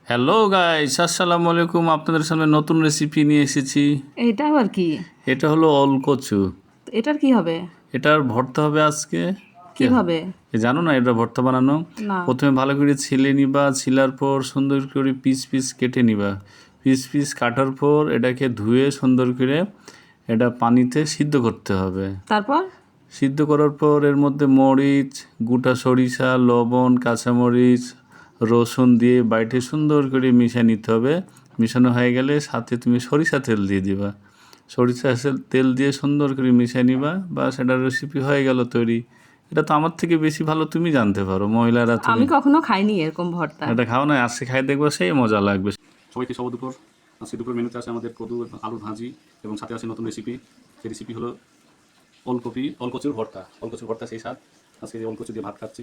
Hello guys, আসসালামু আলাইকুম। আপনাদের সামনে নতুন রেসিপি নিয়ে এসেছি। এটা আবার কি? এটা হলো ওলকচু। এটার কি হবে? এটার ভর্তা হবে আজকে। কে কিভাবে? জানো না এটা ভর্তা বানানো? না। প্রথমে ভালো করে ছিলে নিবা, ছিলার পর সুন্দর করে পিস পিস কেটে নিবা। পিস পিস কাটার পর এটাকে ধুয়ে সুন্দর করে এটা পানিতে সিদ্ধ করতে হবে। তারপর? সিদ্ধ করার পর এর মধ্যে মরিচ, গোটা সরিষা, লবণ, কাঁচামরিচ, রসুন দিয়ে বাইটে সুন্দর করে মিশিয়ে নিতে হবে। মিশানো হয়ে গেলে সাথে তুমি সরিষা তেল দিয়ে দিবা। সরিষা তেল দিয়ে সুন্দর করে মিশিয়ে নিবা, বা সেটার রেসিপি হয়ে গেল তৈরি। এটা তো আমার থেকে বেশি ভালো তুমি জানতে পারো, মহিলারা তুমি। আমি কখনো খাইনি এরকম ভর্তা। এটা খাও না, আজকে খাই দেখবো, সেই মজা লাগবে। সবাইকে শুভ দুপুর। আজকে দুপুর মেনুতে আছে আমাদের কদু আলু ভাজি এবং সাথে আছে নতুন রেসিপি। সেই রেসিপি হলো ওলকচুর ভর্তা। ওলকচুর ভর্তা সেই স্বাদ। আজকে ওলকচু দিয়ে ভাত খাচ্ছি।